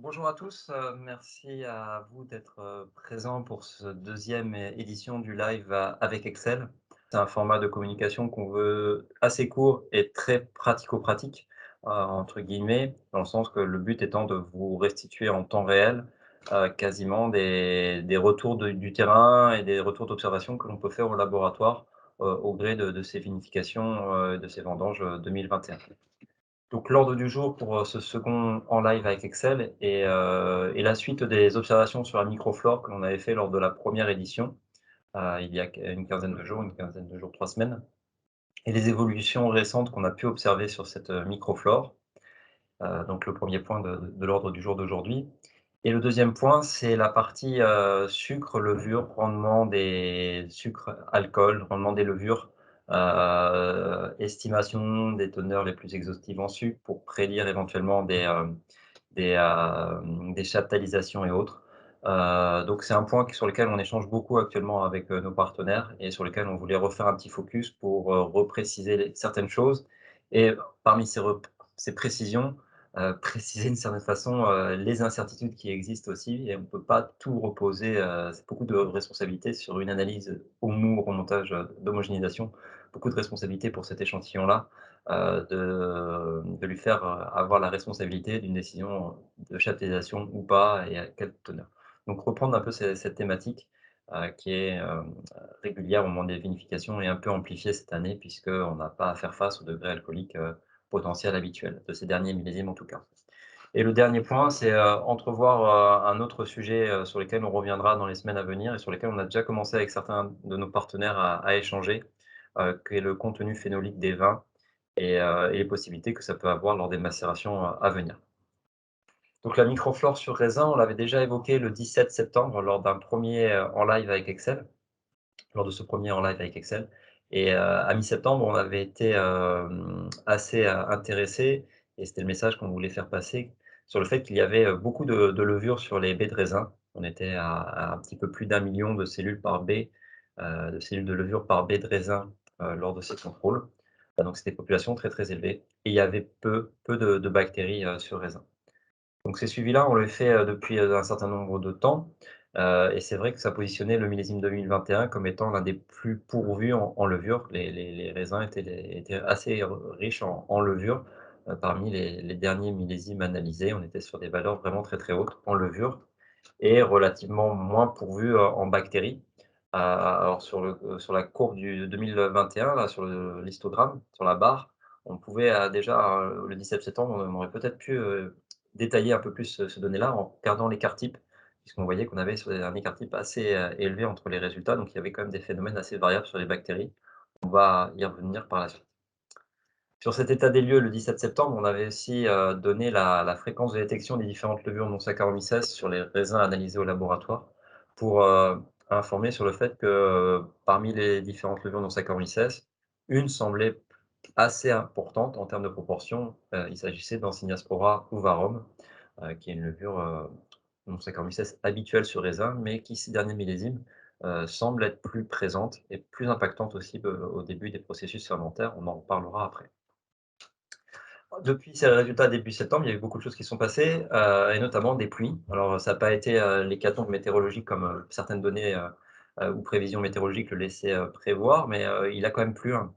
Bonjour à tous, merci à vous d'être présents pour ce deuxième édition du live avec Excel. C'est un format de communication qu'on veut assez court et très pratico-pratique, entre guillemets, dans le sens que le but étant de vous restituer en temps réel quasiment des retours du terrain et des retours d'observation que l'on peut faire au laboratoire au gré de ces vinifications, de ces vendanges 2021. Donc l'ordre du jour pour, ce second en live avec Excel et la suite des observations sur la microflore que l'on avait fait lors de la première édition, il y a une quinzaine de jours, 3 semaines et les évolutions récentes qu'on a pu observer sur cette, microflore. Donc le premier point de l'ordre du jour d'aujourd'hui et le deuxième point, c'est la partie, sucre, levure, rendement des sucres, alcool, rendement des levures, estimation des teneurs les plus exhaustives en sucre pour prédire éventuellement des chaptalisations et autres. Donc c'est un point sur lequel on échange beaucoup actuellement avec, nos partenaires et sur lequel on voulait refaire un petit focus pour, repréciser certaines choses et parmi ces précisions, préciser d'une certaine façon, les incertitudes qui existent aussi et on ne peut pas tout reposer, c'est beaucoup de responsabilités sur une analyse au mou, au remontage, d'homogénéisation. Beaucoup de responsabilités pour cet échantillon-là, de lui faire, avoir la responsabilité d'une décision de chaptalisation ou pas et à quelle teneur. Donc reprendre un peu cette thématique, qui est, régulière au moment des vinifications et un peu amplifiée cette année puisqu'on n'a pas à faire face au degré alcoolique, potentiel habituel, de ces derniers millésimes en tout cas. Et le dernier point, c'est, entrevoir, un autre sujet, sur lequel on reviendra dans les semaines à venir et sur lesquels on a déjà commencé avec certains de nos partenaires à échanger, qui est le contenu phénolique des vins et les possibilités que ça peut avoir lors des macérations, à venir. Donc la microflore sur raisin, on l'avait déjà évoqué le 17 septembre lors d'un premier en live avec Excel, lors de ce premier en live avec Excel et à mi-septembre, on avait été, assez, intéressés et c'était le message qu'on voulait faire passer sur le fait qu'il y avait, beaucoup de levure sur les baies de raisin. On était à un petit peu plus d'1 million de cellules par baie, de cellules de levure par baie de raisin, lors de ces contrôles. Donc c'était des populations très, très élevées et il y avait peu de bactéries, sur raisin. Donc ces suivis-là, on les fait, depuis, un certain nombre de temps, et c'est vrai que ça positionnait le millésime 2021 comme étant l'un des plus pourvus en levure. Les raisins étaient assez riches en levure, parmi les derniers millésimes analysés. On était sur des valeurs vraiment très, très hautes en levure et relativement moins pourvus, en bactéries. Alors sur la courbe du 2021 là, sur l'histogramme, sur la barre, on pouvait, déjà, le 17 septembre, on aurait peut-être pu, détailler un peu plus, ces données-là en regardant l'écart type, puisqu'on voyait qu'on avait sur un écart type assez, élevé entre les résultats, donc il y avait quand même des phénomènes assez variables sur les bactéries. On va y revenir par la suite. Sur cet état des lieux, le 17 septembre, on avait aussi, donné la fréquence de détection des différentes levures non Saccharomyces sur les raisins analysés au laboratoire pour, informer sur le fait que, parmi les différentes levures non Saccharomyces, une semblait assez importante en termes de proportion. Il s'agissait d'Ancidiaspora ovarum, qui est une levure, non Saccharomyces habituelle sur raisin, mais qui ces derniers millésimes, semble être plus présente et plus impactante aussi, au début des processus fermentaires. On en reparlera après. Depuis ces résultats début septembre, il y a eu beaucoup de choses qui sont passées, et notamment des pluies. Alors, ça n'a pas été, l'hécatombe météorologique comme, certaines données, ou prévisions météorologiques le laissaient, prévoir, mais, il a quand même plu, hein,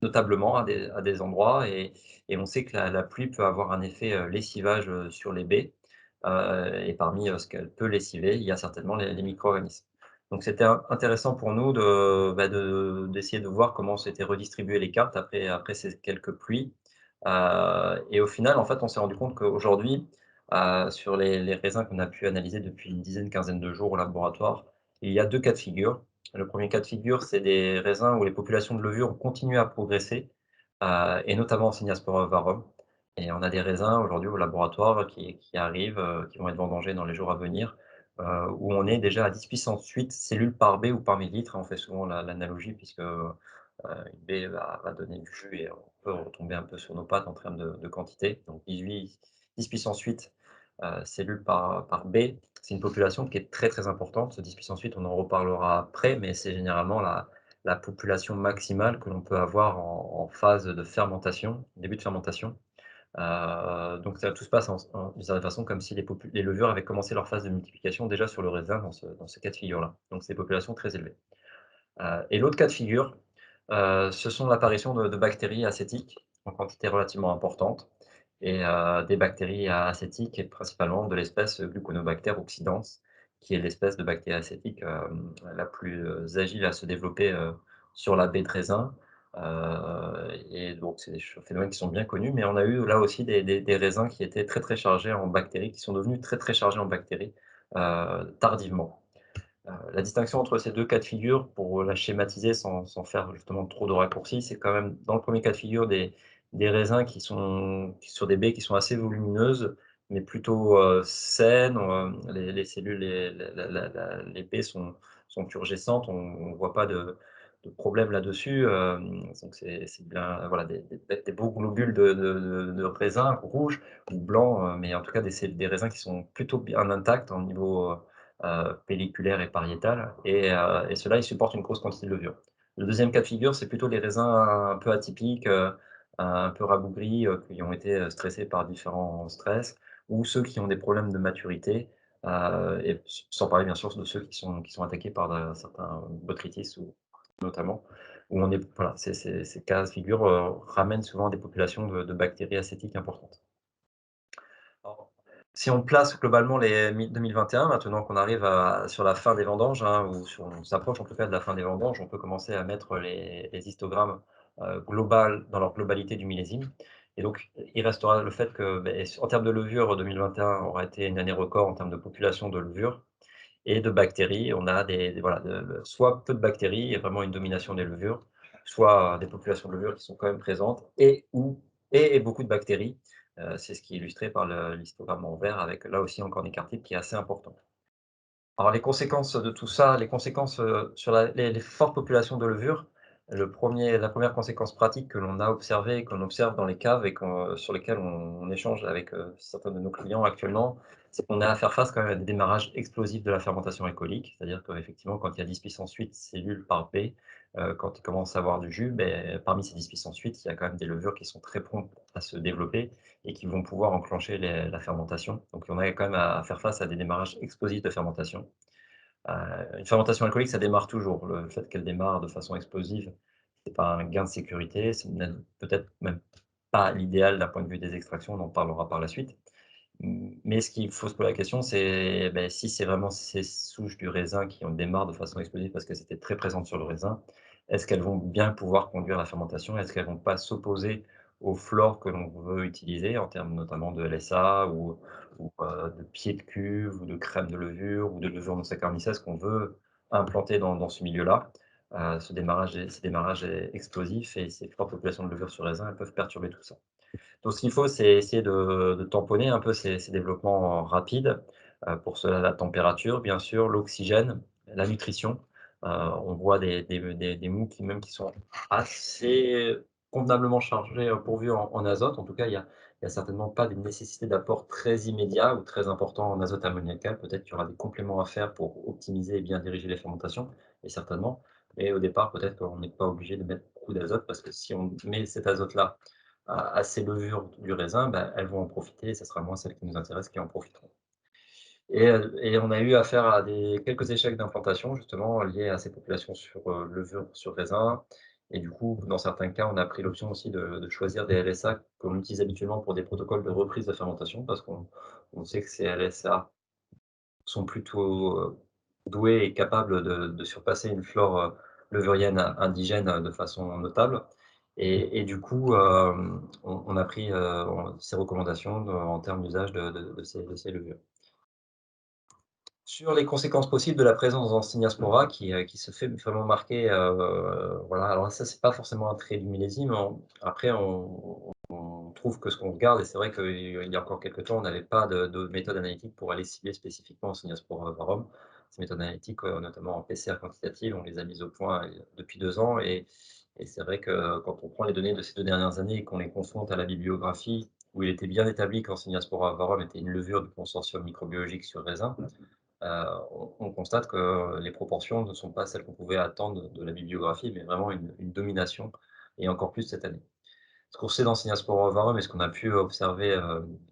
notablement à des endroits et on sait que la pluie peut avoir un effet, lessivage, sur les baies, et parmi, ce qu'elle peut lessiver, il y a certainement les micro-organismes. Donc c'était intéressant pour nous d'essayer de voir comment s'étaient redistribuées les cartes après ces quelques pluies. Et au final, en fait, on s'est rendu compte qu'aujourd'hui, sur les raisins qu'on a pu analyser depuis une dizaine, quinzaine de jours au laboratoire, il y a 2 cas de figure. Le premier cas de figure, c'est des raisins où les populations de levure ont continué à progresser, et notamment Cyniaspora ovarum et on a des raisins aujourd'hui au laboratoire qui arrivent, qui vont être vendangés dans les jours à venir, où on est déjà à 10 puissance 8 cellules par baie ou par millilitre. On fait souvent l'analogie puisque, une baie va donner du jus et on peut retomber un peu sur nos pattes en termes de quantité. Donc 10 puissance 8, cellules par baie. C'est une population qui est très, très importante. Ce 10 puissance 8, on en reparlera après, mais c'est généralement la population maximale que l'on peut avoir en phase de fermentation, début de fermentation. Donc ça tout se passe d'une certaine façon comme si les levures avaient commencé leur phase de multiplication déjà sur le raisin dans ce cas de figure-là. Donc c'est des populations très élevées. Et l'autre cas de figure, ce sont l'apparition de bactéries acétiques en quantité relativement importante et des bactéries acétiques et principalement de l'espèce Gluconobacter oxydans, qui est l'espèce de bactérie acétique, la plus, agile à se développer, sur la baie de raisin. Et donc c'est des phénomènes qui sont bien connus, mais on a eu là aussi des raisins qui étaient très, très chargés en bactéries, qui sont devenus très, très chargés en bactéries, tardivement. La distinction entre ces 2 cas de figure, pour la schématiser sans faire justement trop de raccourcis, c'est quand même dans le premier cas de figure des raisins qui sur des baies qui sont assez volumineuses, mais plutôt, saines, les cellules, les baies sont turgescentes, on ne voit pas de problème là-dessus, donc c'est bien, voilà, des beaux globules de raisins rouges ou blancs, mais en tout cas des raisins qui sont plutôt bien intacts au niveau, pelliculaire et pariétale et ceux-là, ils supportent une grosse quantité de levure. Le deuxième cas de figure, c'est plutôt les raisins un peu atypiques, un peu rabougris, qui ont été, stressés par différents stress ou ceux qui ont des problèmes de maturité, et sans parler bien sûr de ceux qui sont attaqués par certains botrytis ou notamment, où on est voilà, ces cas de figure, ramènent souvent des populations de bactéries acétiques importantes. Alors, si on place globalement les 2021, maintenant qu'on arrive sur la fin des vendanges, hein, on s'approche en tout cas de la fin des vendanges, on peut commencer à mettre les histogrammes, dans leur globalité du millésime et donc il restera le fait que, en termes de levure, 2021 aura été une année record en termes de population de levure et de bactéries. On a voilà, soit peu de bactéries et vraiment une domination des levures, soit des populations de levures qui sont quand même présentes et beaucoup de bactéries. C'est ce qui est illustré par l'histogramme en vert avec là aussi encore un écart type qui est assez important. Alors les conséquences de tout ça, les conséquences, sur les fortes populations de levure, la première conséquence pratique que l'on a observée, qu'on observe dans les caves et sur lesquelles on échange avec, certains de nos clients actuellement, c'est qu'on a à faire face quand même à des démarrages explosifs de la fermentation alcoolique. C'est-à-dire qu'effectivement, quand il y a 10 puissance 8 cellules par baie, quand il commence à avoir du jus, parmi ces 10 puissance 8, il y a quand même des levures qui sont très promptes à se développer et qui vont pouvoir enclencher la fermentation. Donc on a quand même à faire face à des démarrages explosifs de fermentation. Une fermentation alcoolique, ça démarre toujours. Le fait qu'elle démarre de façon explosive, c'est pas un gain de sécurité, c'est même peut-être même pas l'idéal d'un point de vue des extractions, on en parlera par la suite. Mais ce qu'il faut se poser la question, c'est, si c'est vraiment ces souches du raisin qui ont démarrent de façon explosive parce qu'elles étaient très présentes sur le raisin, est-ce qu'elles vont bien pouvoir conduire la fermentation? Est-ce qu'elles vont pas s'opposer aux flores que l'on veut utiliser en termes notamment de LSA ou de pieds de cuve ou de crème de levure ou de levure non saccharomycèse qu'on veut implanter dans ce milieu-là? Ces démarrages explosifs et ces fortes populations de levure sur raisin, elles peuvent perturber tout ça. Donc ce qu'il faut, c'est essayer de tamponner un peu ces développements rapides. Pour cela, la température, bien sûr, l'oxygène, la nutrition. On voit des mous qui sont assez convenablement chargés, pourvus en azote. En tout cas, il y a certainement pas de nécessité d'apport très immédiat ou très important en azote ammoniacal. Peut-être qu'il y aura des compléments à faire pour optimiser et bien diriger les fermentations, et certainement. Mais au départ, peut-être qu'on n'est pas obligé de mettre beaucoup d'azote parce que si on met cet azote-là à ces levures du raisin, elles vont en profiter et ce sera moins celles qui nous intéressent qui en profiteront. Et on a eu affaire à quelques échecs d'implantation justement liés à ces populations sur, levure sur raisin et du coup, dans certains cas, on a pris l'option aussi de choisir des LSA qu'on utilise habituellement pour des protocoles de reprise de fermentation parce qu'on sait que ces LSA sont plutôt, doués et capables de surpasser une flore, levurienne indigène, de façon notable et du coup, on a pris, ces recommandations en termes d'usage de ces levures. Sur les conséquences possibles de la présence d'Ancinia qui se fait vraiment marquer, voilà, alors ça, c'est pas forcément un trait du millésime, après on trouve que ce qu'on regarde et c'est vrai qu'il y a encore quelque temps, on n'avait pas de méthode analytique pour aller cibler spécifiquement Ancinia varum. Ces méthodes analytiques, notamment en PCR quantitative, on les a mises au point, depuis 2 ans et c'est vrai que quand on prend les données de ces 2 dernières années et qu'on les confronte à la bibliographie où il était bien établi qu'Ancinia varum était une levure du consortium microbiologique sur raisin, on constate que les proportions ne sont pas celles qu'on pouvait attendre de la bibliographie, mais vraiment une domination et encore plus cette année. Ce qu'on sait dans Cynospora ovarum et ce qu'on a pu observer,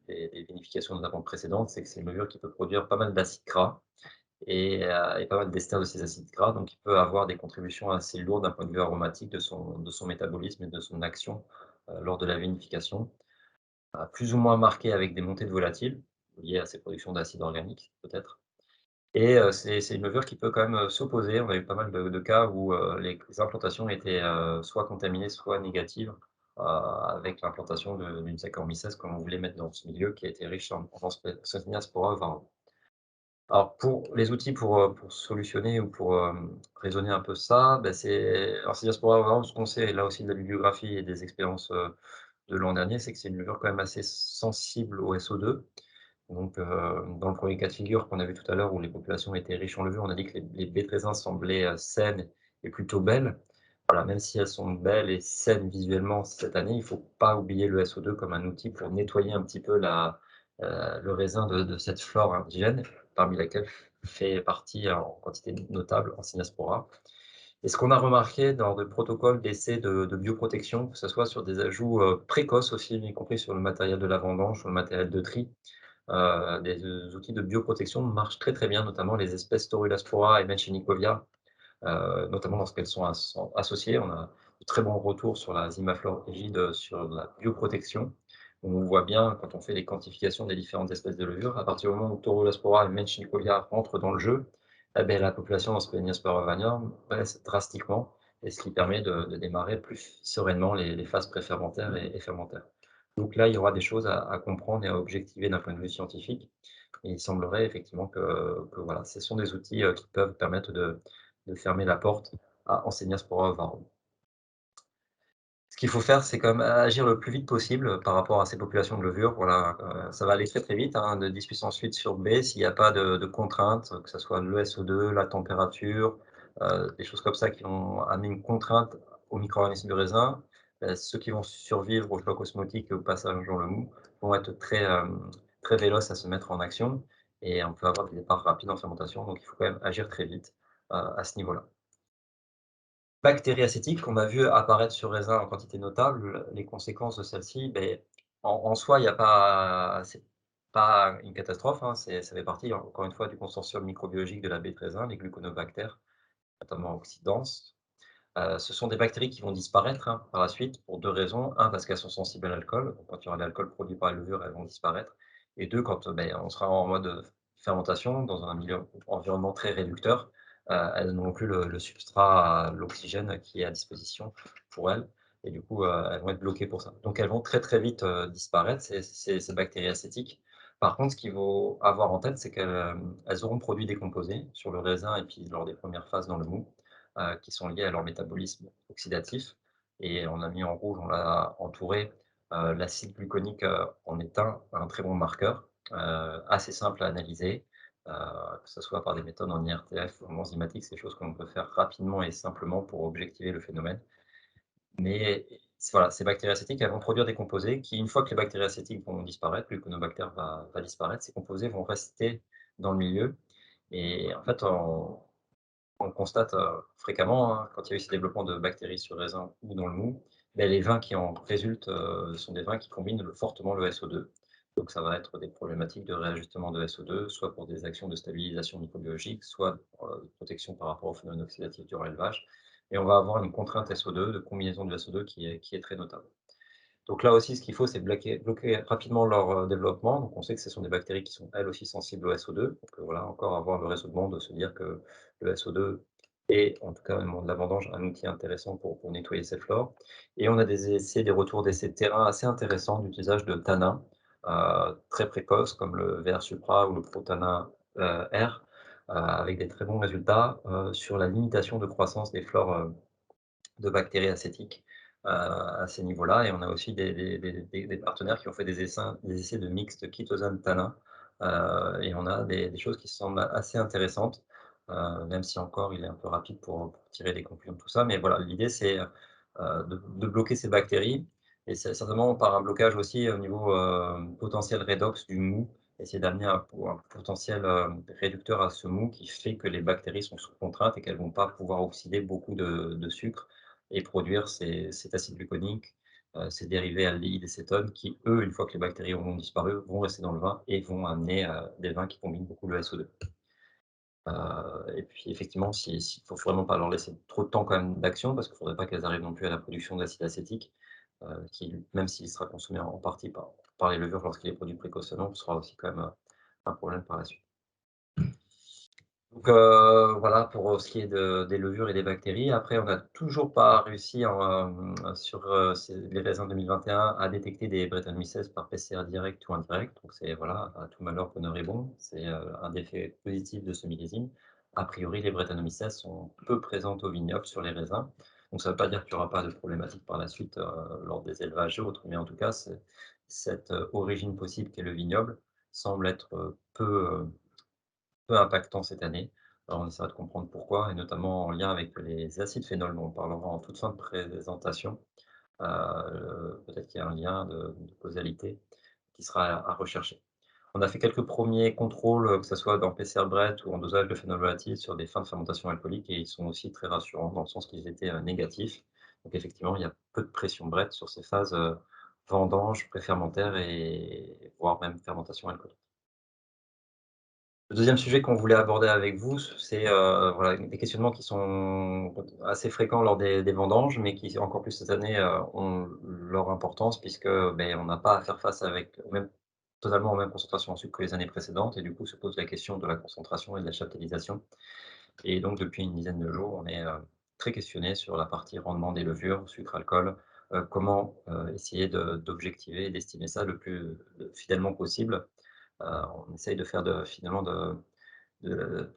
des vinifications notamment précédentes, c'est que c'est une levure qui peut produire pas mal d'acides gras et pas mal d'esters de ces acides gras, donc il peut avoir des contributions assez lourdes d'un point de vue aromatique de son métabolisme et de son action, lors de la vinification. Plus ou moins marquées avec des montées de volatiles, liées à ces productions d'acides organiques peut-être. Et c'est une levure qui peut quand même, s'opposer. On a eu pas mal de cas où, les implantations étaient, soit contaminées, soit négatives, avec l'implantation d'une Saccharomyces comme on voulait mettre dans ce milieu qui a été riche en Sphaerospora ovarum. Alors pour les outils pour solutionner ou pour, raisonner un peu ça, bah, c'est alors Sphaerospora ovarum, ce qu'on sait là aussi de la bibliographie et des expériences, de l'an dernier, c'est que c'est une levure quand même assez sensible au SO2. Donc, dans le premier cas de figure qu'on a vu tout à l'heure où les populations étaient riches en levure, on a dit que les baies de raisin semblaient, saines et plutôt belles. Voilà, même si elles sont belles et saines visuellement cette année, il ne faut pas oublier le SO2 comme un outil pour nettoyer un petit peu le raisin de cette flore indigène, parmi laquelle fait partie en quantité notable Ancinaspora. Et ce qu'on a remarqué dans le protocole d'essai de bioprotection, que ce soit sur des ajouts, précoces aussi, y compris sur le matériel de la vendange, sur le matériel de tri, des outils de bioprotection marchent très, très bien, notamment les espèces Storulaspora et Melchinicovia, notamment lorsqu'elles sont associées. On a de très bons retours sur la Zimaflore rigide, sur la bioprotection. On voit bien quand on fait les quantifications des différentes espèces de levures, à partir du moment où Torulaspora et Melchinicovia rentrent dans le jeu, eh beh, la population d'Aspleniaspora ovanium baisse drastiquement et ce qui permet de démarrer plus sereinement les phases préfermentaires et fermentaires. Donc là, il y aura des choses à comprendre et à objectiver d'un point de vue scientifique. Et il semblerait effectivement que voilà, ce sont des outils, qui peuvent permettre de fermer la porte à Enseignaspora ovarum. Ce qu'il faut faire, c'est quand même agir le plus vite possible par rapport à ces populations de levure. Voilà, ça va aller très, très vite, hein, de 10 puissance 8 sur B s'il n'y a pas de contraintes, que ça soit le SO2, la température, des choses comme ça qui vont amener une contrainte aux micro-organismes du raisin. Ceux qui vont survivre au choc osmotique et au passage dans le mou vont être très, très véloces à se mettre en action et on peut avoir des départs rapides en fermentation, donc il faut quand même agir très vite, à ce niveau-là. Bactéries acétiques qu'on a vu apparaître sur raisin en quantité notable, les conséquences de celles-ci, beh, en soi, il y a pas c'est pas une catastrophe, hein, ça fait partie encore une fois du consortium microbiologique de la baie de raisin, les gluconobactères, notamment oxydants. Ce sont des bactéries qui vont disparaître, hein, par la suite pour 2 raisons. Un, parce qu'elles sont sensibles à l'alcool, donc quand il y aura de l'alcool produit par la levure, elles vont disparaître et 2, quand, beh, on sera en mode, fermentation dans un milieu environnement très réducteur, elles n'auront plus le substrat, l'oxygène qui est à disposition pour elles et du coup, elles vont être bloquées pour ça. Donc elles vont très, très vite, disparaître ces bactéries acétiques. Par contre, ce qu'il faut avoir en tête, c'est elles auront produit des composés sur le raisin et puis lors des premières phases dans le mou qui sont liés à leur métabolisme oxydatif. Et on a mis en rouge, on l'a entouré, l'acide gluconique en est un très bon marqueur, assez simple à analyser, que ce soit par des méthodes en IRTF ou en enzymatique, c'est des choses qu'on peut faire rapidement et simplement pour objectiver le phénomène. Mais voilà, ces bactéries acétiques, elles vont produire des composés qui, une fois que les bactéries acétiques vont disparaître, le Gluconobacter va disparaître, ces composés vont rester dans le milieu. Et en fait, on constate, fréquemment, hein, quand il y a eu ces développements de bactéries sur raisin ou dans le mou, beh, les vins qui en résultent, sont des vins qui combinent fortement le SO2. Donc ça va être des problématiques de réajustement de SO2, soit pour des actions de stabilisation microbiologique, soit, de protection par rapport au phénomène oxydatif durant l'élevage et on va avoir une contrainte SO2, de combinaison de SO2 qui est très notable. Donc là aussi, ce qu'il faut, c'est bloquer rapidement leur, développement. Donc on sait que ce sont des bactéries qui sont elles aussi sensibles au SO2. Donc, voilà, encore avoir le raisonnement de se dire que le SO2 est, en tout cas au moment de la vendange, un outil intéressant pour nettoyer ces flores. Et on a des essais, des retours d'essais de terrain assez intéressants d'usage de tanins, très précoces comme le VR Supra ou le Protanin, R, avec des très bons résultats, sur la limitation de croissance des flores, de bactéries acétiques, à ces niveaux-là et on a aussi des partenaires qui ont fait des essais de mixte chitosane-tanin, et on a des choses qui semblent assez intéressantes, même si encore il est un peu rapide pour tirer des conclusions de tout ça. Mais voilà, l'idée c'est, de bloquer ces bactéries et c'est certainement par un blocage aussi au niveau, potentiel redox du mou, essayer d'amener un potentiel, réducteur à ce mou qui fait que les bactéries sont sous contrainte et qu'elles ne vont pas pouvoir oxyder beaucoup de sucre et produire cet acide gluconique ces dérivés aldéhydes et cétones qui, eux, une fois que les bactéries auront disparu, vont rester dans le vin et vont amener, des vins qui combinent beaucoup le SO2. Et puis effectivement, faut vraiment pas leur laisser trop de temps quand même d'action parce qu'il ne faudrait pas qu'elles arrivent non plus à la production d'acide acétique, qui, même s'il sera consommé en partie par les levures lorsqu'il est produit précocement, sera aussi quand même, un problème par la suite. Donc voilà pour, ce qui est des levures et des bactéries. Après, on n'a toujours pas réussi sur, les raisins 2021 à détecter des Brettanomyces par PCR direct ou indirect. Donc c'est voilà, à tout malheur bonheur est bon. C'est, un des effets positifs de ce millésime. A priori, les Brettanomyces sont peu présentes au vignoble sur les raisins. Donc ça ne veut pas dire qu'il n'y aura pas de problématique par la suite, lors des élevages et autres, mais en tout cas, cette, origine possible qu'est le vignoble semble être, peu impactant cette année. Alors on essaiera de comprendre pourquoi et notamment en lien avec les acides phénols dont on parlera en toute fin de présentation. Peut-être qu'il y a un lien de causalité qui sera à rechercher. On a fait quelques premiers contrôles, que ça soit dans PCR Brett ou en dosage de phénol volatile sur des fins de fermentation alcoolique et ils sont aussi très rassurants dans le sens qu'ils étaient, négatifs. Donc effectivement, il y a peu de pression Brett sur ces phases, vendange, préfermentaire et voire même fermentation alcoolique. Le deuxième sujet qu'on voulait aborder avec vous, c'est, voilà, des questionnements qui sont assez fréquents lors des vendanges, mais qui encore plus cette année, ont leur importance puisque, on n'a pas à faire face avec totalement aux mêmes concentrations en sucre que les années précédentes et du coup se pose la question de la concentration et de la chaptalisation et donc depuis une dizaine de jours, on est, très questionné sur la partie rendement des levures, sucre, alcool, comment, essayer d'objectiver et d'estimer ça le plus, fidèlement possible. On essaye de faire finalement de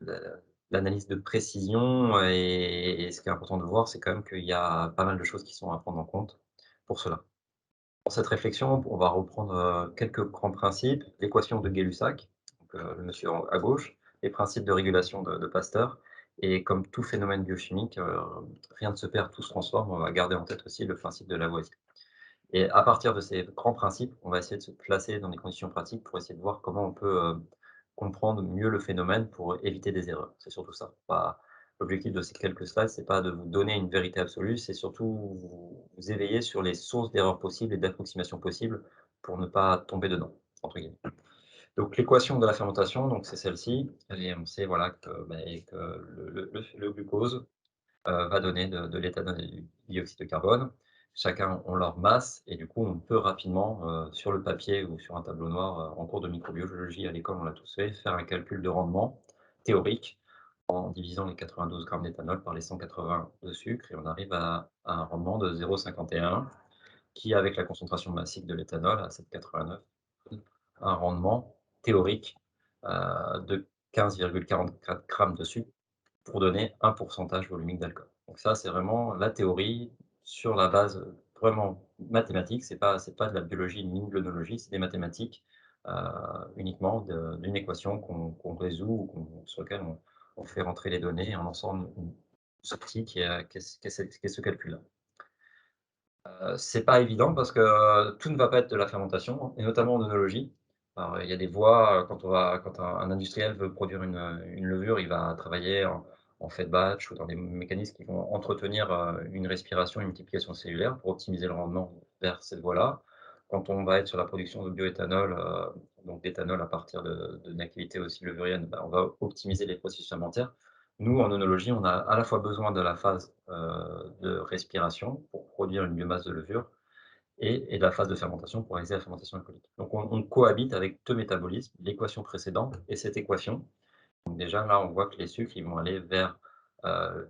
l'analyse de précision et ce qui est important de voir, c'est quand même qu'il y a pas mal de choses qui sont à prendre en compte pour cela. Pour cette réflexion, on va reprendre, quelques grands principes. L'équation de Gay-Lussac, donc le monsieur à gauche, les principes de régulation de Pasteur et comme tout phénomène biochimique, rien ne se perd, tout se transforme. On va garder en tête aussi le principe de Lavoisier. Et à partir de ces grands principes, on va essayer de se placer dans des conditions pratiques pour essayer de voir comment on peut, comprendre mieux le phénomène pour éviter des erreurs. C'est surtout ça. Pas L'objectif de ces quelques slides, c'est pas de vous donner une vérité absolue, c'est surtout vous éveiller sur les sources d'erreurs possibles et d'approximations possibles pour ne pas «tomber dedans», entre guillemets. Donc l'équation de la fermentation, donc c'est celle-ci. On sait voilà que le glucose va donner de l'éthanol et du dioxyde de carbone. Chacun ont leur masse et du coup, on peut rapidement, sur le papier ou sur un tableau noir, en cours de microbiologie à l'école, on l'a tous fait, faire un calcul de rendement théorique en divisant les 92 grammes d'éthanol par les 180 de sucre et on arrive à un rendement de 0,51 qui, avec la concentration massique de l'éthanol à 7,89, un rendement théorique, de 15,44 grammes de sucre pour donner un pourcentage volumique d'alcool. Donc ça, c'est vraiment la théorie sur la base, vraiment mathématique. C'est pas de la biologie ni de l'œnologie, c'est des mathématiques, heu, uniquement d'une équation qu'on résout ou sur lequel on fait rentrer les données en lançant une sortie qui est ce calcul-là. C'est pas évident parce que, tout ne va pas être de la fermentation et notamment en œnologie. Alors, il y a des voies, quand un industriel veut produire une levure, il va travailler en fed batch ou dans des mécanismes qui vont entretenir, une respiration, une multiplication cellulaire pour optimiser le rendement vers cette voie-là. Quand on va être sur la production de bioéthanol, donc d'éthanol à partir d'une activité aussi levurienne, on va optimiser les processus fermentaires. Nous, en œnologie, on a à la fois besoin de la phase, de respiration pour produire une biomasse de levure et de la phase de fermentation pour réaliser la fermentation alcoolique. Donc on cohabite avec 2 métabolismes, l'équation précédente et cette équation. Donc déjà là, on voit que les sucres, ils vont aller vers,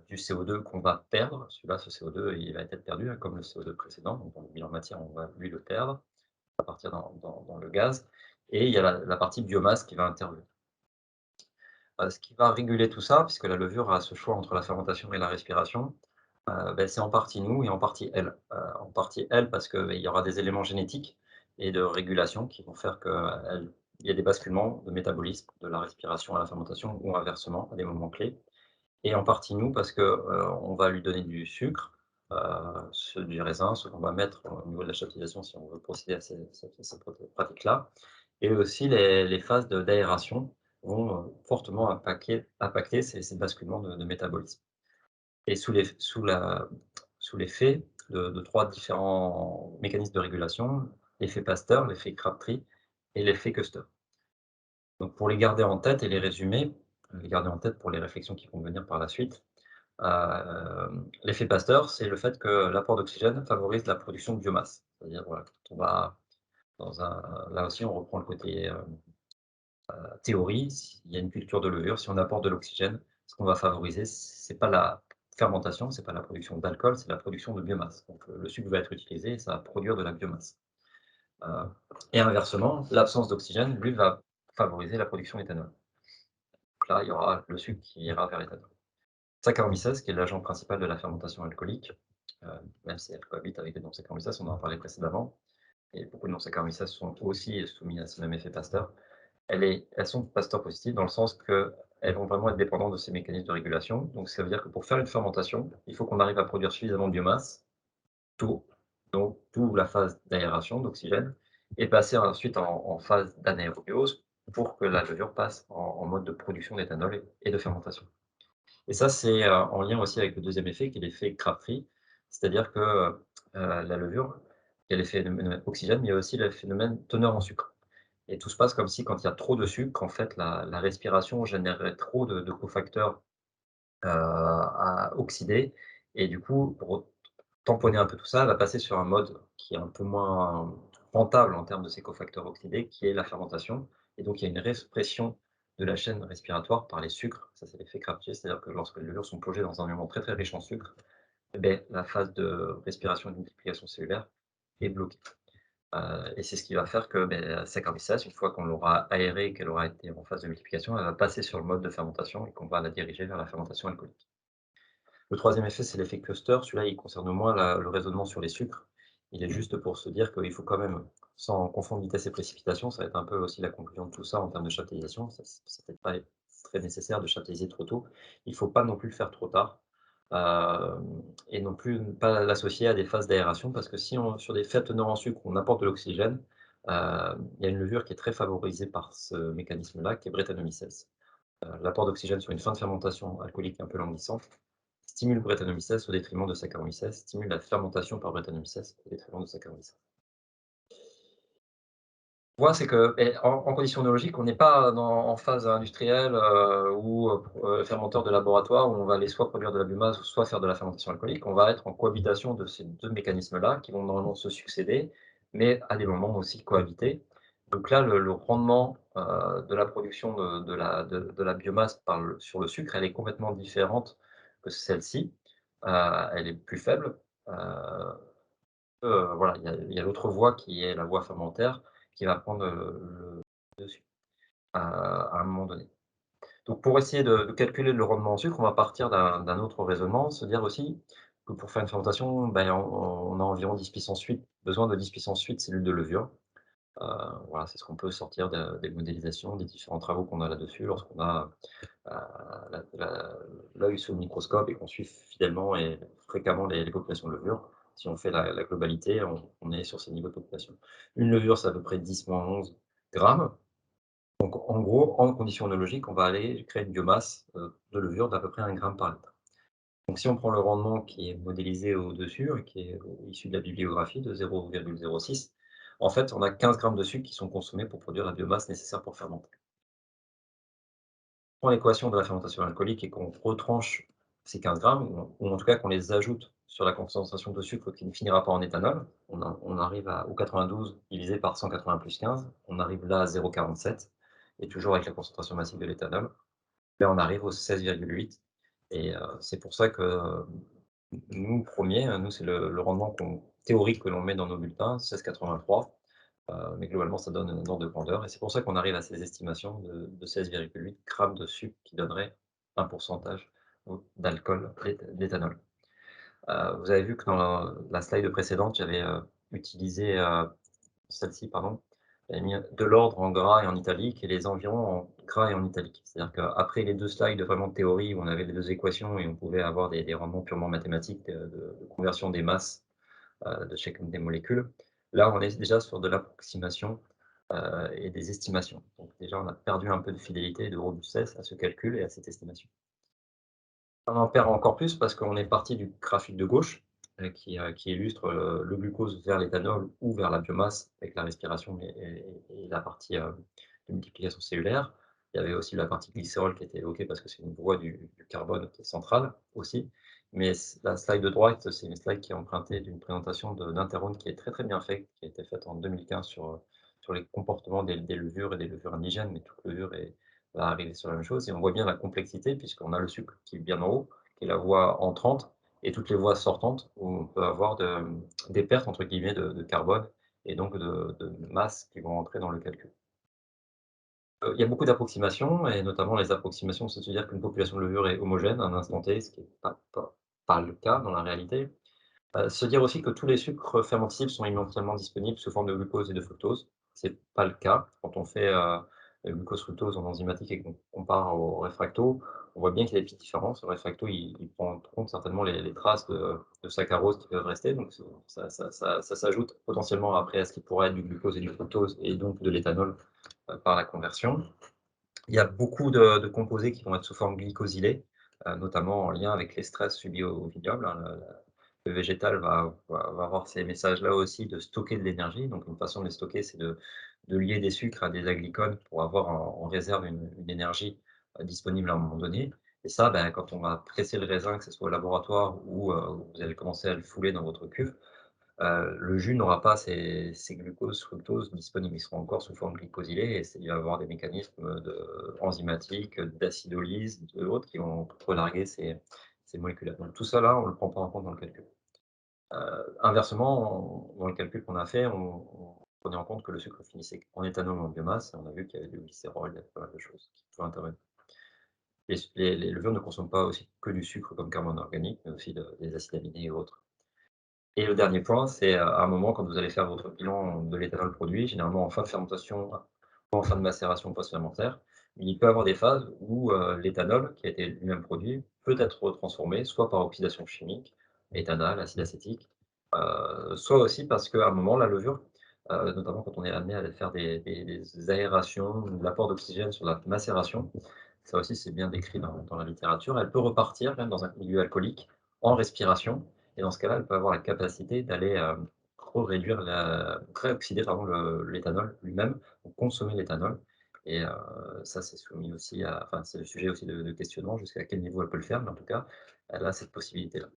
du CO2 qu'on va perdre. Celui-là, ce CO2, il va être perdu, hein, comme le CO2 précédent. Donc dans le bilan matière, on va lui le perdre, à partir dans le gaz et il y a la partie biomasse qui va intervenir. Ce qui va réguler tout ça, puisque la levure a ce choix entre la fermentation et la respiration, c'est en partie nous et en partie elle. En partie elle, parce qu'il y aura des éléments génétiques et de régulation qui vont faire qu'il y a des basculements de métabolisme, de la respiration à la fermentation ou inversement à des moments clés. Et en partie nous, parce que, on va lui donner du sucre, du raisin, ce qu'on va mettre au niveau de la chaptalisation si on veut procéder à cette pratique-là. Et aussi les phases d'aération vont, fortement impacter ces basculements de métabolisme. Et sous l'effet, de 3 différents mécanismes de régulation: l'effet Pasteur, l'effet Crabtree et l'effet Custer. Donc pour les garder en tête et les résumer, les garder en tête pour les réflexions qui vont venir par la suite, l'effet Pasteur, c'est le fait que l'apport d'oxygène favorise la production de biomasse. C'est-à-dire, voilà, quand on va dans un là aussi on reprend le côté, théorie, s'il y a une culture de levure, si on apporte de l'oxygène, ce qu'on va favoriser, c'est pas la fermentation, c'est pas la production d'alcool, c'est la production de biomasse. Donc le sucre va être utilisé et ça va produire de la biomasse. Heu et inversement, l'absence d'oxygène, lui, va favoriser la production d'éthanol. Donc là, il y aura le sucre qui ira vers l'éthanol. Saccharomycèse, qui est l'agent principal de la fermentation alcoolique, heu, même si elle cohabite avec des non-saccharomycèses, on en a parlé précédemment et beaucoup de non-saccharomycèses sont aussi soumis à ce même effet Pasteur. Elles sont Pasteur positives dans le sens qu'elles vont vraiment être dépendantes de ces mécanismes de régulation. Donc ça veut dire que pour faire une fermentation, il faut qu'on arrive à produire suffisamment de biomasse tôt, donc d'où la phase d'aération, d'oxygène, et passer ensuite en phase d'anaérobiose pour que la levure passe en mode de production d'éthanol et de fermentation. Et ça, c'est, en lien aussi avec le deuxième effet qui est l'effet Crabtree, c'est-à-dire que, la levure, il y a l'effet oxygène, mais il y a aussi le phénomène teneur en sucre. Et tout se passe comme si quand il y a trop de sucre, en fait, la respiration générerait trop de cofacteurs, à oxyder et du coup, pour tamponner un peu tout ça, elle va passer sur un mode qui est un peu moins rentable en termes de ces cofacteurs oxydés, qui est la fermentation et donc il y a une répression de la chaîne respiratoire par les sucres. Ça, c'est l'effet Crabtree, c'est-à-dire que lorsque les levures sont plongées dans un environnement très, très riche en sucre, et beh, la phase de respiration et de multiplication cellulaire est bloquée. Et c'est ce qui va faire que, beh, Saccharomyces, une fois qu'on l'aura aérée et qu'elle aura été en phase de multiplication, elle va passer sur le mode de fermentation et qu'on va la diriger vers la fermentation alcoolique. Le troisième effet, c'est l'effet cluster. Celui-là, il concerne moins le raisonnement sur les sucres. Il est juste pour se dire qu'il faut quand même, sans confondre vitesse et précipitation, ça va être un peu aussi la conclusion de tout ça en termes de chaptalisation. Ça c'est peut-être pas très nécessaire de chaptaliser trop tôt. Il ne faut pas non plus le faire trop tard, et non plus ne pas l'associer à des phases d'aération parce que si on sur des faibles teneurs en sucre, on apporte de l'oxygène, il y a une levure qui est très favorisée par ce mécanisme-là, qui est Brettanomyces. L'apport d'oxygène sur une fin de fermentation alcoolique un peu languissante stimule Brettanomyces au détriment de Saccharomyces, stimule la fermentation par Brettanomyces au détriment de Saccharomyces. Moi, c'est que en conditions œnologiques, on n'est pas en phase industrielle, ou fermenteur de laboratoire où on va aller soit produire de la biomasse ou soit faire de la fermentation alcoolique. On va être en cohabitation de ces 2 mécanismes-là qui vont normalement se succéder, mais à des moments aussi cohabiter. Donc là, le rendement, de la production de la biomasse sur le sucre, elle est complètement différente que celle-ci. Elle est plus faible, heu voilà, il y a l'autre voie qui est la voie fermentaire qui va prendre, le dessus, à un moment donné. Donc pour essayer de calculer le rendement en sucre, on va partir d'un autre raisonnement, se dire aussi que pour faire une fermentation, ben, on a environ 10 puissance 8 besoin de 10 puissance 8 cellules de levure. Heu, voilà, c'est ce qu'on peut sortir des modélisations, des différents travaux qu'on a là-dessus lorsqu'on a, l'œil sous le microscope et qu'on suit fidèlement et fréquemment les populations de levure. Si on fait la globalité, on est sur ces niveaux de population. Une levure, c'est à peu près 10-11 grammes. Donc en gros, en conditions œnologiques, on va aller créer une biomasse, de levure d'à peu près 1 gramme par litre. Donc si on prend le rendement qui est modélisé au-dessus et qui est issu de la bibliographie de 0,06, en fait, on a 15 grammes de sucre qui sont consommés pour produire la biomasse nécessaire pour fermenter. Prend l'équation de la fermentation alcoolique et qu'on retranche ces 15 grammes, ou en tout cas qu'on les ajoute sur la concentration de sucre qui ne finira pas en éthanol, on arrive au 92 divisé par 180 plus 15, on arrive là à 0,47 et toujours avec la concentration massive de l'éthanol, là on arrive au 16,8 et c'est pour ça que nous, premier, nous c'est le rendement théorique que l'on met dans nos bulletins, 16,83. Mais globalement, ça donne un ordre de grandeur et c'est pour ça qu'on arrive à ces estimations de 16,8 grammes de sucre qui donnerait un pourcentage d'alcool d'éthanol. Vous avez vu que dans la slide précédente, j'avais, utilisé, celle-ci pardon, j'avais mis de l'ordre en gras et en italique et les environs en gras et en italique. C'est-à-dire qu'après les 2 slides vraiment de théorie où on avait les 2 équations et on pouvait avoir des rendements purement mathématiques de conversion des masses de chacune des molécules. Là, on est déjà sur de l'approximation et des estimations. Donc déjà, on a perdu un peu de fidélité et de robustesse à ce calcul et à cette estimation. On en perd encore plus parce qu'on est parti du graphique de gauche, qui illustre, le glucose vers l'éthanol ou vers la biomasse avec la respiration et la partie, de multiplication cellulaire. Il y avait aussi la partie glycérol qui était évoquée parce que c'est une voie du carbone qui est centrale aussi. Mais la slide de droite, c'est une slide qui est empruntée d'une présentation d'Interone qui est très, très bien faite, qui a été faite en 2015 sur les comportements des levures et des levures indigènes, mais toute levure va arriver sur la même chose et on voit bien la complexité puisqu'on a le sucre qui est bien en haut, qui est la voie entrante et toutes les voies sortantes où on peut avoir des «pertes» entre guillemets de carbone et donc de masse qui vont entrer dans le calcul. Il y a beaucoup d'approximations et notamment les approximations, c'est de se dire qu'une population de levure est homogène à un instant T, ce qui est pas le cas dans la réalité. Se dire aussi que tous les sucres fermentables sont immédiatement disponibles sous forme de glucose et de fructose. C'est pas le cas. Quand on fait, glucose-fructose en enzymatique et qu'on compare au réfracto, on voit bien qu'il y a des petites différences. Le réfracto, il prend en compte certainement les traces de saccharose qui peuvent rester, donc ça s'ajoute potentiellement après à ce qui pourrait être du glucose et du fructose et donc de l'éthanol, par la conversion. Il y a beaucoup de composés qui vont être sous forme glycosylée, notamment en lien avec les stress subis au vignoble, hein. Le végétal va avoir ces messages-là aussi de stocker de l'énergie. Donc une façon de les stocker, c'est de lier des sucres à des aglycones pour avoir en réserve une énergie, disponible à un moment donné. Et ça, ben, quand on va presser le raisin, que ce soit au laboratoire ou, vous allez commencer à le fouler dans votre cuve, le jus n'aura pas ces glucoses, fructoses disponibles. Ils seront encore sous forme glycosylée et il va y avoir des mécanismes enzymatiques, d'acidolyse, d'autres qui vont relarguer ces molécules-là. Donc tout ça là, on ne le prend pas en compte dans le calcul. Inversement, dans le calcul qu'on a fait, on prenait en compte que le sucre finissait en éthanol ou en biomasse et on a vu qu'il y avait du glycérol, il y avait pas mal de choses qui pouvaient intervenir. Les levures ne consomment pas aussi que du sucre comme carbone organique, mais aussi des acides aminés et autres. Et le dernier point, c'est, à un moment quand vous allez faire votre bilan de l'éthanol produit, généralement en fin de fermentation ou en fin de macération post-fermentaire, il peut y avoir des phases où, l'éthanol qui a été lui-même produit peut être transformé soit par oxydation chimique, éthanal, acide acétique, soit aussi parce qu'à un moment la levure, notamment quand on est amené à faire des aérations ou l'apport d'oxygène sur la macération, ça aussi c'est bien décrit dans la littérature, elle peut repartir même dans un milieu alcoolique en respiration et dans ce cas-là, elle peut avoir la capacité d'aller, réduire réoxyder pardon l'éthanol lui-même, ou consommer l'éthanol et ça c'est soumis aussi à enfin c'est le sujet aussi de questionnement jusqu'à quel niveau elle peut le faire, mais en tout cas, elle a cette possibilité-là.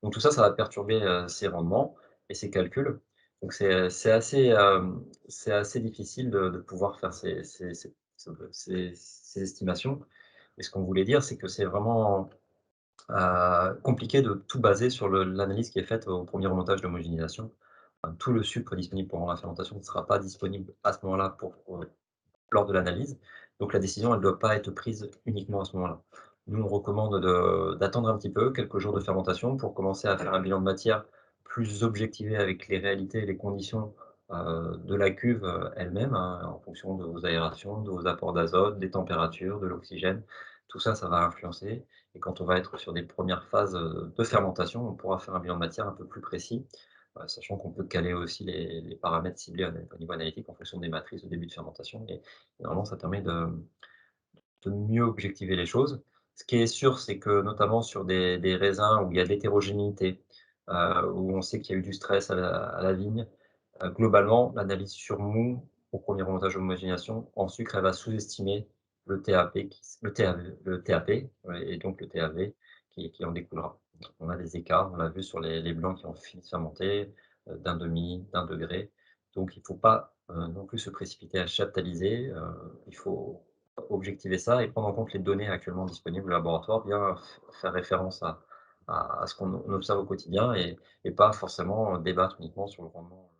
Donc tout ça, ça va perturber, ses rendements et ses calculs. Donc c'est assez difficile de pouvoir faire ces estimations et ce qu'on voulait dire, c'est que c'est vraiment compliqué de tout baser sur l'analyse qui est faite au premier remontage d'homogénéisation. Tout le sucre disponible pendant la fermentation ne sera pas disponible à ce moment-là lors de l'analyse. Donc la décision, elle ne doit pas être prise uniquement à ce moment-là. Nous, on recommande d'attendre un petit peu, quelques jours de fermentation pour commencer à faire un bilan de matière plus objectivé avec les réalités et les conditions, de la cuve, elle-même, hein, en fonction de vos aérations, de vos apports d'azote, des températures, de l'oxygène. Tout ça, ça va influencer et quand on va être sur des premières phases, de fermentation, on pourra faire un bilan de matière un peu plus précis, sachant qu'on peut caler aussi les paramètres ciblés au niveau analytique en fonction des matrices de début de fermentation et normalement ça permet de mieux objectiver les choses. Ce qui est sûr, c'est que notamment sur des raisins où il y a de l'hétérogénéité, où on sait qu'il y a eu du stress à la vigne, globalement, l'analyse sur mou au premier remontage d'homogénéisation, en sucre, elle va sous-estimer le TAP, et donc le TAV qui en découlera. On a des écarts, on l'a vu sur les blancs qui ont fini de fermenter, d'un degré. Donc il ne faut pas, non plus se précipiter à chaptaliser, il faut objectiver ça et prendre en compte les données actuellement disponibles au laboratoire, bien faire référence à ce qu'on observe au quotidien et pas forcément débattre uniquement sur le rendement.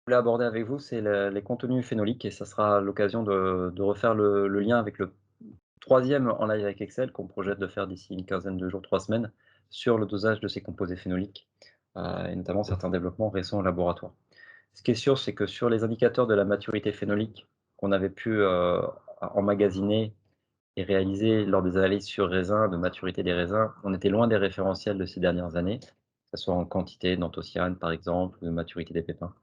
Je voulais aborder avec vous, c'est les contenus phénoliques et ça sera l'occasion de refaire le lien avec le troisième en live avec Excel qu'on projette de faire d'ici une quinzaine de jours, 3 semaines, sur le dosage de ces composés phénoliques, et notamment certains développements récents au laboratoire. Ce qui est sûr, c'est que sur les indicateurs de la maturité phénolique qu'on avait pu, emmagasiner et réaliser lors des analyses sur raisins, de maturité des raisins, on était loin des référentiels de ces dernières années, que ce soit en quantité d'anthocyanes par exemple, ou de maturité des pépins.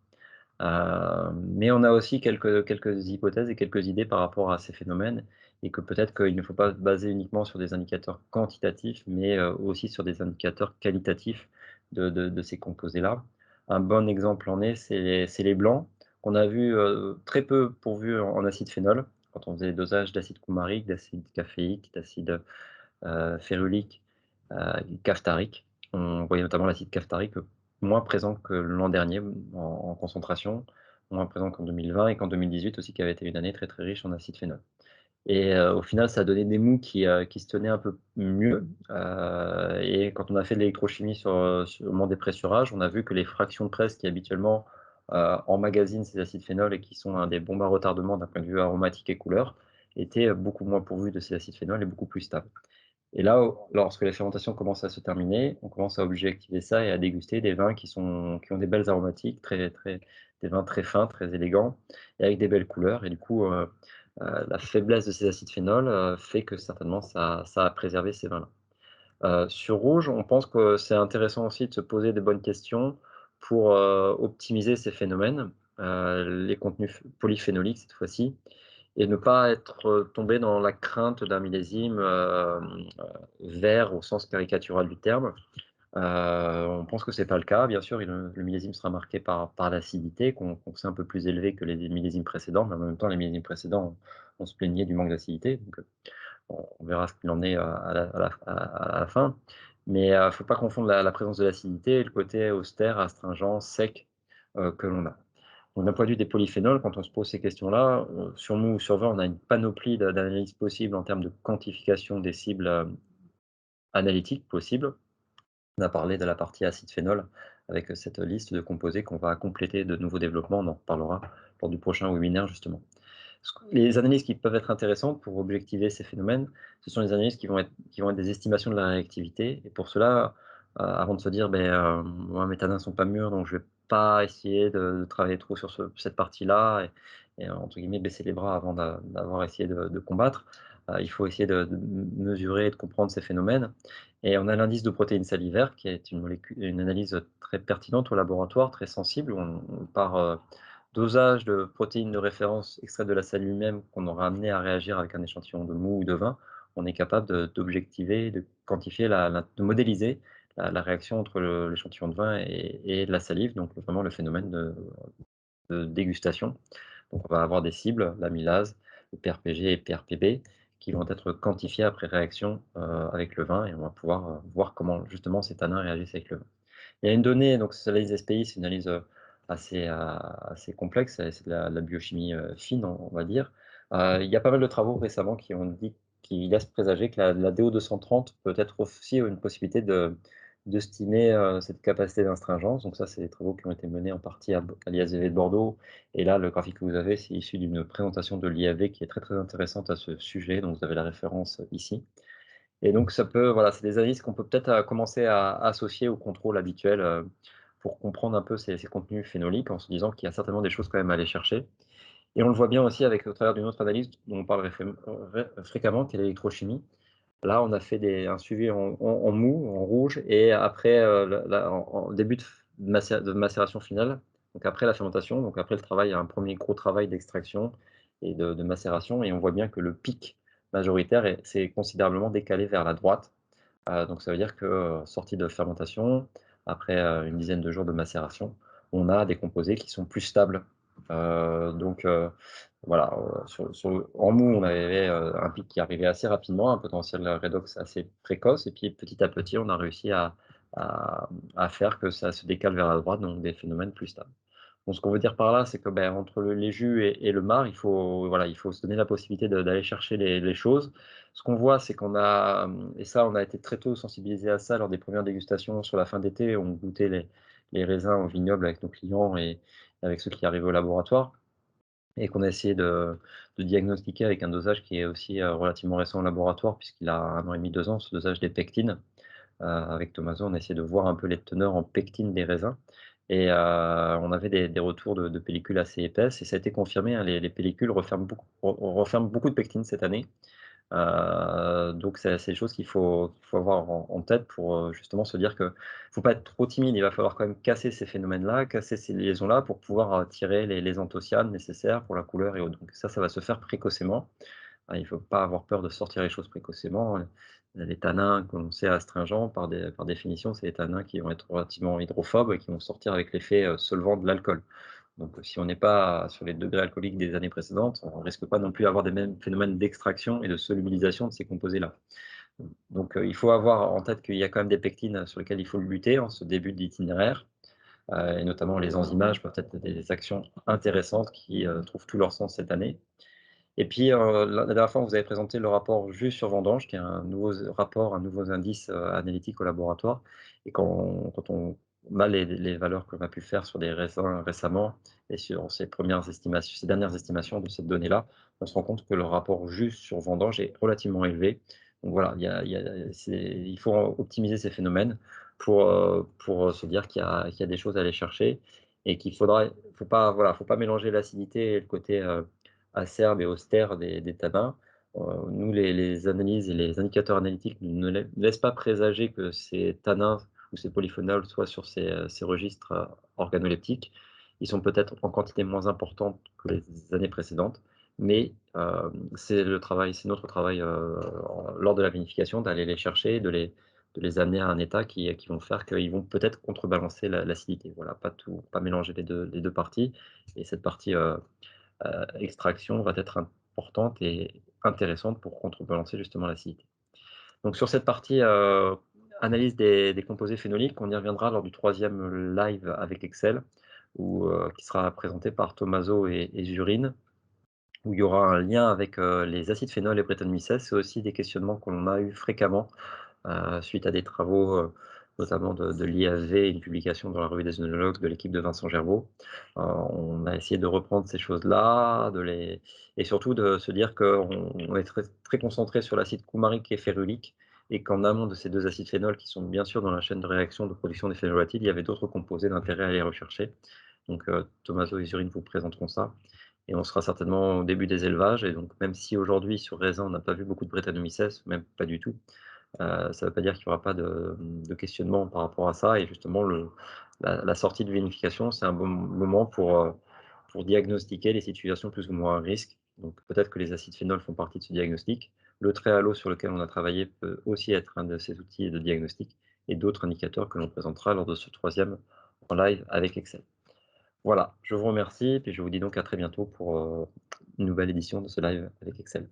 Mais on a aussi quelques hypothèses et quelques idées par rapport à ces phénomènes et que peut-être qu'il ne faut pas se baser uniquement sur des indicateurs quantitatifs, mais aussi sur des indicateurs qualitatifs de ces composés-là. Un bon exemple en est, c'est les blancs qu'on a vu très peu pourvus en acide phénol, quand on faisait des dosages d'acide coumarique, d'acide caféique, d'acide férulique, caftarique. On voyait notamment l'acide caftarique moins présent que l'an dernier en concentration, moins présent qu'en 2020 et qu'en 2018 aussi, qui avait été une année très, très riche en acide phénol. Et au final, ça a donné des mous qui se tenaient un peu mieux, et quand on a fait de l'électrochimie sur au moment des pressurages, on a vu que les fractions de presse qui habituellement, emmagasinent ces acides phénols et qui sont un des bombes à retardement d'un point de vue aromatique et couleur, étaient beaucoup moins pourvues de ces acides phénols et beaucoup plus stables. Et là, lorsque la fermentation commence à se terminer, on commence à objectiver ça et à déguster des vins qui ont des belles aromatiques, des vins très fins, très élégants et avec des belles couleurs. Et du coup, la faiblesse de ces acides phénols, fait que certainement ça a préservé ces vins-là. Sur rouge, on pense que c'est intéressant aussi de se poser des bonnes questions pour, optimiser ces phénomènes, les contenus polyphénoliques cette fois-ci, et ne pas être, tombé dans la crainte d'un millésime, vert au sens caricatural du terme. On pense que c'est pas le cas. Bien sûr, le millésime sera marqué par l'acidité qu'on sait un peu plus élevée que les millésimes précédents, mais en même temps, les millésimes précédents, on se plaignait du manque d'acidité, donc on verra ce qu'il en est, à la fin. Mais faut pas confondre la présence de l'acidité et le côté austère, astringent, sec, que l'on a. Donc d'un point de vue des polyphénols, quand on se pose ces questions-là, sur mou ou sur vin, on a une panoplie d'analyses possibles en termes de quantification des cibles, analytiques possibles. On a parlé de la partie acide phénol avec cette liste de composés qu'on va compléter de nouveaux développements. On en reparlera lors du prochain webinaire justement. Les analyses qui peuvent être intéressantes pour objectiver ces phénomènes, ce sont les analyses qui vont être des estimations de la réactivité. Et pour cela, avant de se dire, ben, moi, mes tanins sont pas mûrs, donc je vais pas essayer de travailler trop sur cette partie-là et entre guillemets baisser les bras avant d'avoir essayé de combattre. Il faut essayer de mesurer et de comprendre ces phénomènes. Et on a l'indice de protéines salivaires, qui est une analyse très pertinente au laboratoire, très sensible. Par dosage de protéines de référence extraites de la salive même qu'on aura amené à réagir avec un échantillon de mou ou de vin, on est capable d'objectiver, de quantifier, de modéliser la réaction entre l'échantillon de vin et de la salive, donc vraiment le phénomène de dégustation. Donc on va avoir des cibles, l'amylase, le PRPG et PRPB, qui vont être quantifiés après réaction avec le vin, et on va pouvoir voir comment justement ces tanins réagissent avec le vin. Il y a une donnée, donc c'est l'analyse SPI, c'est une analyse assez complexe, c'est de la biochimie fine, on va dire. Il y a pas mal de travaux récemment qui laissent présager que la DO230 peut être aussi une possibilité de stimer cette capacité d'astringence. Donc ça, c'est des travaux qui ont été menés en partie à l'IASV de Bordeaux. Et là, le graphique que vous avez, c'est issu d'une présentation de l'IAV qui est très très intéressante à ce sujet. Donc vous avez la référence ici. Et donc ça peut, voilà, c'est des analyses qu'on peut peut-être commencer à associer au contrôle habituel, pour comprendre un peu ces contenus phénoliques, en se disant qu'il y a certainement des choses quand même à aller chercher. Et on le voit bien aussi au travers d'une autre analyse dont on parle fréquemment, qui est l'électrochimie. Là, on a fait un suivi en mou, en rouge, et après, en début de macération finale, donc après la fermentation, donc après le travail, il y a un premier gros travail d'extraction et de macération, et on voit bien que le pic majoritaire s'est considérablement décalé vers la droite. Donc ça veut dire que, sortie de fermentation, après, une dizaine de jours de macération, on a des composés qui sont plus stables. Voilà, en mou, on avait, un pic qui arrivait assez rapidement, un potentiel redox assez précoce, et puis petit à petit, on a réussi à à faire que ça se décale vers la droite, donc des phénomènes plus stables. Donc ce qu'on veut dire par là, c'est que, beh, entre les jus et le marc, voilà, il faut se donner la possibilité d'aller chercher les choses. Ce qu'on voit, c'est qu'on a, et ça, on a été très tôt sensibilisés à ça lors des premières dégustations sur la fin d'été. On goûtait les raisins au vignoble avec nos clients et avec ceux qui arrivaient au laboratoire, et qu'on a essayé de diagnostiquer avec un dosage qui est aussi, relativement récent au laboratoire, puisqu'il a 1 an et demi, 2 ans, ce dosage des pectines. Avec Tommaso, on a essayé de voir un peu les teneurs en pectine des raisins, et on avait des retours de pellicules assez épaisses, et ça a été confirmé, hein, les pellicules referment beaucoup de pectine cette année. Donc c'est des choses qu'il faut avoir en tête pour, justement se dire que faut pas être trop timide. Il va falloir quand même casser ces phénomènes-là, casser ces liaisons-là pour pouvoir tirer les anthocyanes nécessaires pour la couleur et autres. Donc ça va se faire précocement. Il ne faut pas avoir peur de sortir les choses précocement. Les tanins qu'on sait astringents, par définition, c'est des tanins qui vont être relativement hydrophobes et qui vont sortir avec l'effet, solvant de l'alcool. Donc, si on n'est pas sur les degrés alcooliques des années précédentes, on ne risque pas non plus d'avoir des mêmes phénomènes d'extraction et de solubilisation de ces composés-là. Donc, il faut avoir en tête qu'il y a quand même des pectines sur lesquelles il faut lutter en ce début d'itinéraire, et notamment les enzymages peuvent être des actions intéressantes qui, trouvent tout leur sens cette année. Et puis, la dernière fois, on vous avez présenté le rapport juste sur vendange, qui est un nouveau rapport, un nouveau indice, analytique au laboratoire. Et quand on a les valeurs qu'on a pu faire sur des raisins récemment et sur ces dernières estimations de cette donnée-là, on se rend compte que le rapport juste sur vendange est relativement élevé. Donc voilà, il faut optimiser ces phénomènes pour se dire qu'il y a des choses à aller chercher et faut pas mélanger l'acidité et le côté, acerbe et austère des tanins. Nous, les analyses et les indicateurs analytiques ne laissent pas présager que ces tanins ou ces polyphénols soient sur ces registres, organoleptiques. Ils sont peut-être en quantité moins importante que les années précédentes, mais c'est notre travail, lors de la vinification d'aller les chercher, de les amener à un état qui vont faire qu'ils vont peut-être contrebalancer l'acidité. Voilà, pas mélanger les deux parties et cette partie, extraction va être importante et intéressante pour contrebalancer justement l'acidité. Donc sur cette partie, analyse des composés phénoliques, on y reviendra lors du troisième live avec Excel qui sera présenté par Tommaso et Zurine, où il y aura un lien avec, les acides phénols et Brettanomyces. C'est aussi des questionnements qu'on a eu fréquemment suite à des travaux, notamment de l'IAV, une publication dans la revue des œnologues de l'équipe de Vincent Gerbeau. On a essayé de reprendre ces choses-là, et surtout de se dire qu'on est très, très concentré sur l'acide coumarique et férulique, et qu'en amont de ces 2 acides phénols qui sont bien sûr dans la chaîne de réaction de production des phénolatides, il y avait d'autres composés d'intérêt à aller rechercher. Donc, Tommaso et Zurine vous présenteront ça et on sera certainement au début des élevages, et donc même si aujourd'hui sur raisin on n'a pas vu beaucoup de Brettanomyces, même pas du tout, ça ne veut pas dire qu'il n'y aura pas de questionnement par rapport à ça, et justement la sortie de vinification, c'est un bon moment pour diagnostiquer les situations plus ou moins à risque. Donc peut-être que les acides phénols font partie de ce diagnostic. Le trait à l'eau sur lequel on a travaillé peut aussi être un de ces outils de diagnostic, et d'autres indicateurs que l'on présentera lors de ce troisième en live avec Excel. Voilà, je vous remercie et puis je vous dis donc à très bientôt pour, une nouvelle édition de ce live avec Excel.